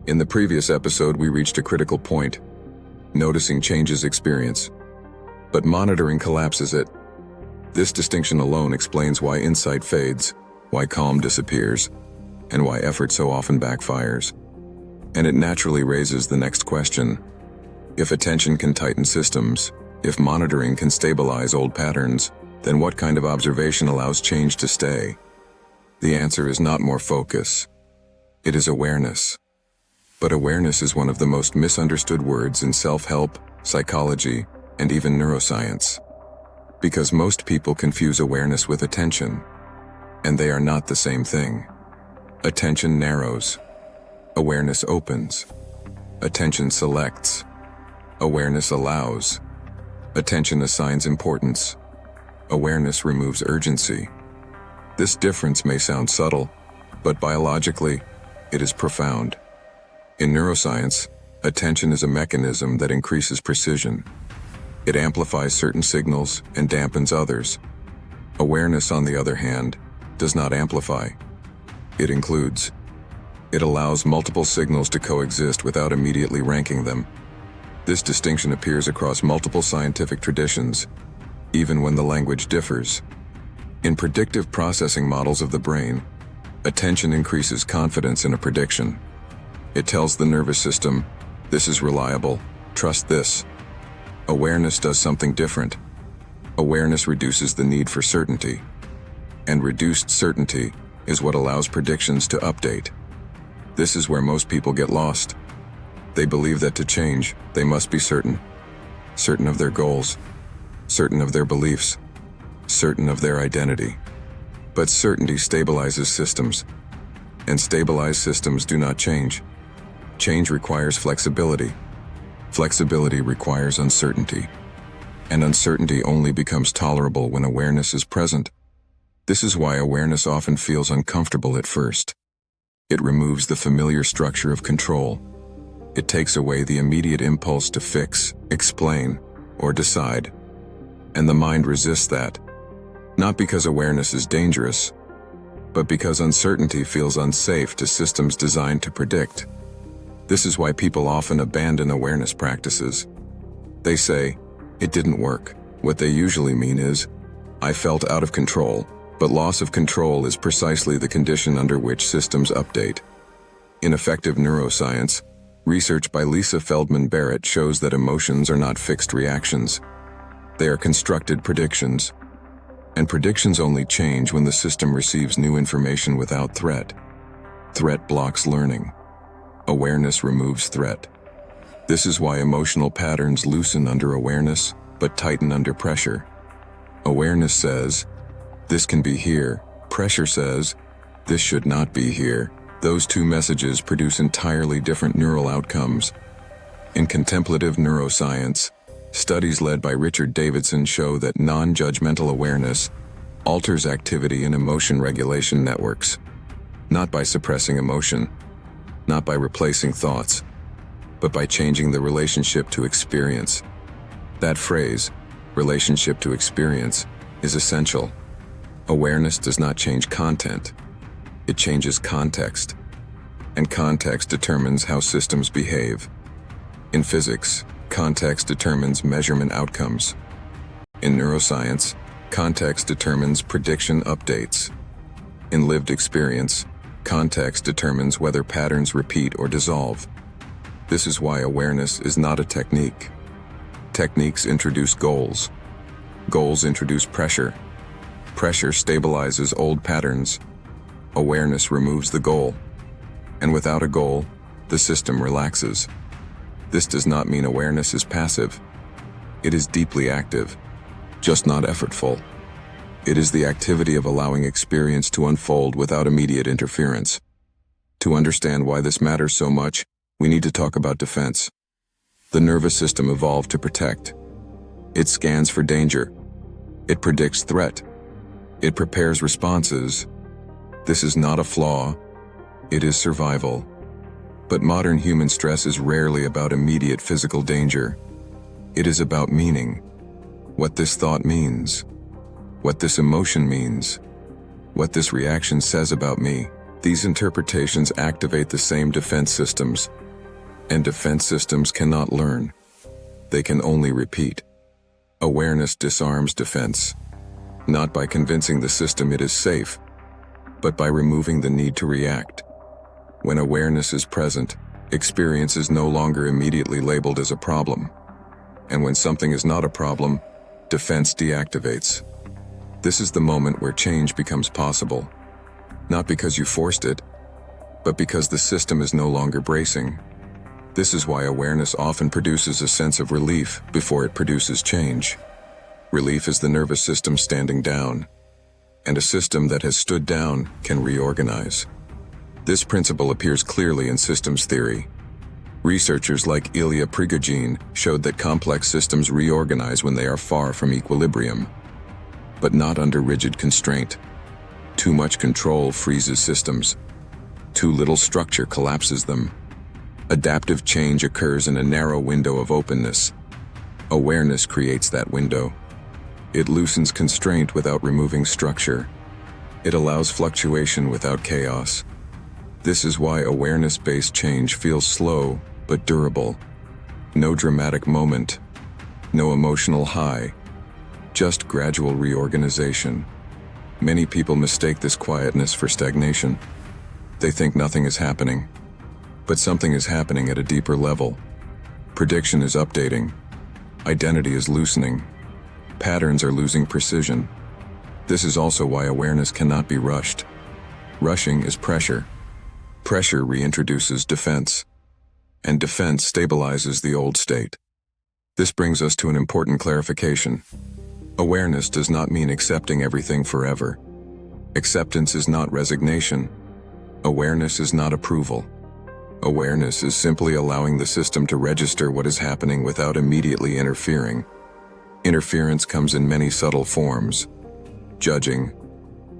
In the previous episode, we reached a critical point. Noticing changes experience, but monitoring collapses it. This distinction alone explains why insight fades, why calm disappears, and why effort so often backfires. And it naturally raises the next question. If attention can tighten systems, if monitoring can stabilize old patterns, then what kind of observation allows change to stay? The answer is not more focus. It is awareness. But awareness is one of the most misunderstood words in self-help, psychology, and even neuroscience. Because most people confuse awareness with attention, and they are not the same thing. Attention narrows. Awareness opens. Attention selects. Awareness allows. Attention assigns importance. Awareness removes urgency. This difference may sound subtle, but biologically, it is profound. In neuroscience, attention is a mechanism that increases precision. It amplifies certain signals and dampens others. Awareness, on the other hand, does not amplify. It includes. It allows multiple signals to coexist without immediately ranking them. This distinction appears across multiple scientific traditions, even when the language differs. In predictive processing models of the brain, attention increases confidence in a prediction. It tells the nervous system, this is reliable, trust this. Awareness does something different. Awareness reduces the need for certainty. And reduced certainty is what allows predictions to update. This is where most people get lost. They believe that to change, they must be certain. Certain of their goals, certain of their beliefs, certain of their identity. But certainty stabilizes systems, and stabilized systems do not change. Change requires flexibility. Flexibility requires uncertainty. And uncertainty only becomes tolerable when awareness is present. This is why awareness often feels uncomfortable at first. It removes the familiar structure of control. It takes away the immediate impulse to fix, explain, or decide. And the mind resists that. Not because awareness is dangerous, but because uncertainty feels unsafe to systems designed to predict. This is why people often abandon awareness practices. They say, it didn't work. What they usually mean is, I felt out of control. But loss of control is precisely the condition under which systems update. In effective neuroscience, research by Lisa Feldman Barrett shows that emotions are not fixed reactions. They are constructed predictions. And predictions only change when the system receives new information without threat. Threat blocks learning. Awareness removes threat. This is why emotional patterns loosen under awareness, but tighten under pressure. Awareness says, this can be here. Pressure says, this should not be here. Those two messages produce entirely different neural outcomes. In contemplative neuroscience, studies led by Richard Davidson show that non-judgmental awareness alters activity in emotion regulation networks. Not by suppressing emotion, not by replacing thoughts, but by changing the relationship to experience. That phrase, relationship to experience, is essential. Awareness does not change content. It changes context. And context determines how systems behave. In physics, context determines measurement outcomes. In neuroscience, context determines prediction updates. In lived experience, context determines whether patterns repeat or dissolve. This is why awareness is not a technique. Techniques introduce goals. Goals introduce pressure. Pressure stabilizes old patterns. Awareness removes the goal. And without a goal, the system relaxes. This does not mean awareness is passive. It is deeply active, just not effortful. It is the activity of allowing experience to unfold without immediate interference. To understand why this matters so much, we need to talk about defense. The nervous system evolved to protect. It scans for danger. It predicts threat. It prepares responses. This is not a flaw. It is survival. But modern human stress is rarely about immediate physical danger. It is about meaning. What this thought means. What this emotion means. What this reaction says about me. These interpretations activate the same defense systems, and defense systems cannot learn. They can only repeat. Awareness disarms defense, not by convincing the system it is safe, but by removing the need to react. When awareness is present, experience is no longer immediately labeled as a problem. And when something is not a problem, defense deactivates. This is the moment where change becomes possible. Not because you forced it, but because the system is no longer bracing. This is why awareness often produces a sense of relief before it produces change. Relief is the nervous system standing down, and a system that has stood down can reorganize. This principle appears clearly in systems theory. Researchers like Ilya Prigogine showed that complex systems reorganize when they are far from equilibrium, but not under rigid constraint. Too much control freezes systems. Too little structure collapses them. Adaptive change occurs in a narrow window of openness. Awareness creates that window. It loosens constraint without removing structure. It allows fluctuation without chaos. This is why awareness-based change feels slow but durable. No dramatic moment, no emotional high, just gradual reorganization. Many people mistake this quietness for stagnation. They think nothing is happening, but something is happening at a deeper level. Prediction is updating. Identity is loosening. Patterns are losing precision. This is also why awareness cannot be rushed. Rushing is pressure. Pressure reintroduces defense, and defense stabilizes the old state. This brings us to an important clarification. Awareness does not mean accepting everything forever. Acceptance is not resignation. Awareness is not approval. Awareness is simply allowing the system to register what is happening without immediately interfering. Interference comes in many subtle forms: judging,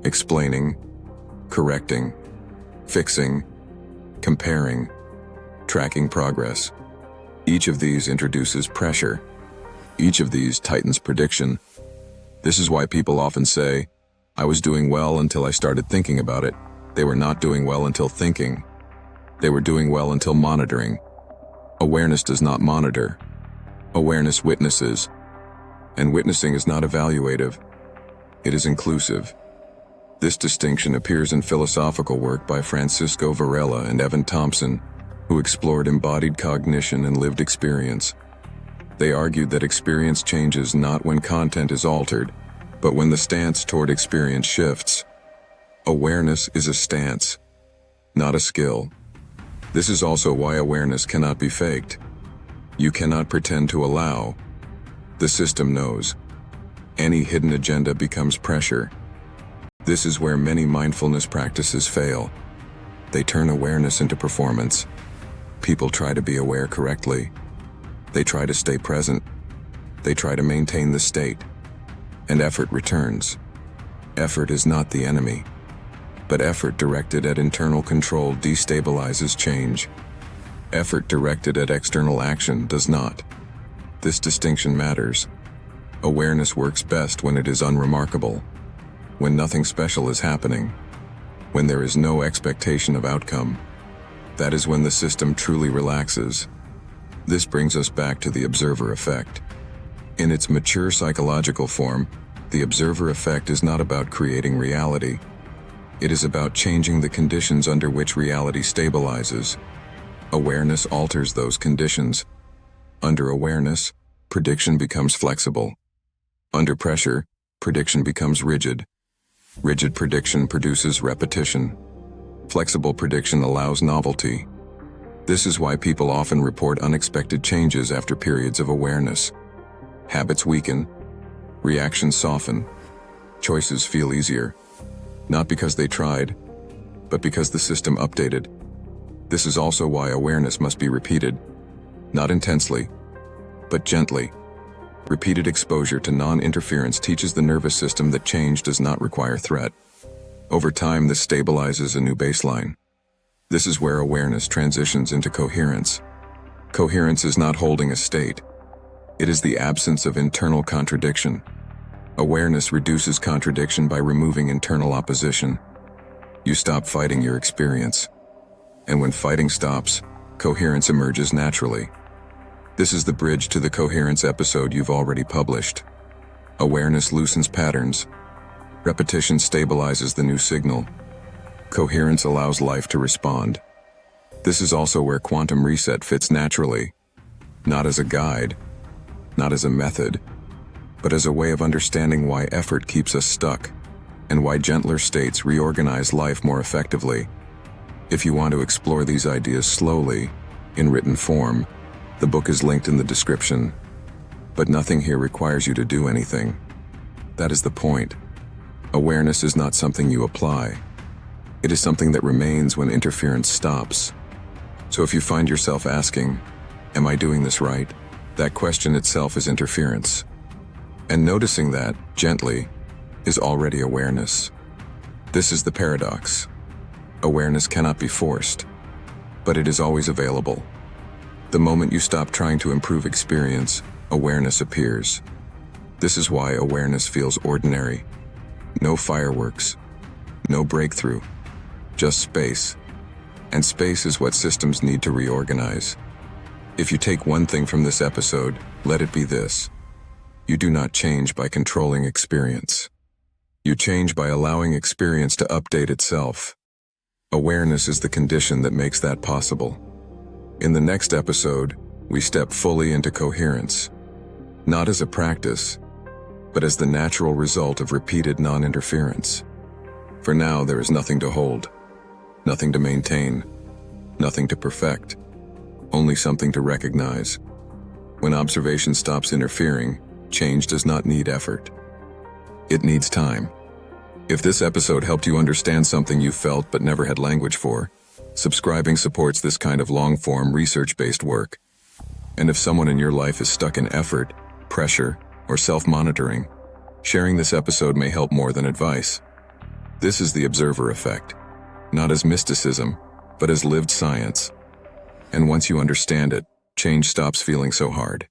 explaining, correcting, fixing, comparing, tracking progress. Each of these introduces pressure. Each of these tightens prediction. This is why people often say, "I was doing well until I started thinking about it." They were not doing well until thinking. They were doing well until monitoring. Awareness does not monitor. Awareness witnesses. And witnessing is not evaluative. It is inclusive. This distinction appears in philosophical work by Francisco Varela and Evan Thompson, who explored embodied cognition and lived experience. They argued that experience changes not when content is altered, but when the stance toward experience shifts. Awareness is a stance, not a skill. This is also why awareness cannot be faked. You cannot pretend to allow. The system knows. Any hidden agenda becomes pressure. This is where many mindfulness practices fail. They turn awareness into performance. People try to be aware correctly. They try to stay present. They try to maintain the state. And effort returns. Effort is not the enemy. But effort directed at internal control destabilizes change. Effort directed at external action does not. This distinction matters. Awareness works best when it is unremarkable, when nothing special is happening, when there is no expectation of outcome. That is when the system truly relaxes. This brings us back to the observer effect. In its mature psychological form, the observer effect is not about creating reality. It is about changing the conditions under which reality stabilizes. Awareness alters those conditions. Under awareness, prediction becomes flexible. Under pressure, prediction becomes rigid. Rigid prediction produces repetition. Flexible prediction allows novelty. This is why people often report unexpected changes after periods of awareness. Habits weaken. Reactions soften. Choices feel easier. Not because they tried, but because the system updated. This is also why awareness must be repeated. Not intensely, but gently. Repeated exposure to non-interference teaches the nervous system that change does not require threat. Over time, this stabilizes a new baseline. This is where awareness transitions into coherence. Coherence is not holding a state. It is the absence of internal contradiction. Awareness reduces contradiction by removing internal opposition. You stop fighting your experience. And when fighting stops, coherence emerges naturally. This is the bridge to the coherence episode you've already published. Awareness loosens patterns. Repetition stabilizes the new signal. Coherence allows life to respond. This is also where quantum reset fits naturally. Not as a guide, not as a method, but as a way of understanding why effort keeps us stuck, and why gentler states reorganize life more effectively. If you want to explore these ideas slowly, in written form, the book is linked in the description. But nothing here requires you to do anything. That is the point. Awareness is not something you apply. It is something that remains when interference stops. So if you find yourself asking, "Am I doing this right?" that question itself is interference. And noticing that, gently, is already awareness. This is the paradox. Awareness cannot be forced, but it is always available. The moment you stop trying to improve experience, awareness appears. This is why awareness feels ordinary. No fireworks, no breakthrough, just space. And space is what systems need to reorganize. If you take one thing from this episode, let it be this. You do not change by controlling experience. You change by allowing experience to update itself. Awareness is the condition that makes that possible. In the next episode, we step fully into coherence, not as a practice, but as the natural result of repeated non-interference. For now, there is nothing to hold, nothing to maintain, nothing to perfect, only something to recognize. When observation stops interfering, change does not need effort. It needs time. If this episode helped you understand something you felt but never had language for, subscribing supports this kind of long-form, research-based work. And if someone in your life is stuck in effort, pressure, or self-monitoring, sharing this episode may help more than advice. This is the observer effect, not as mysticism, but as lived science. And once you understand it, change stops feeling so hard.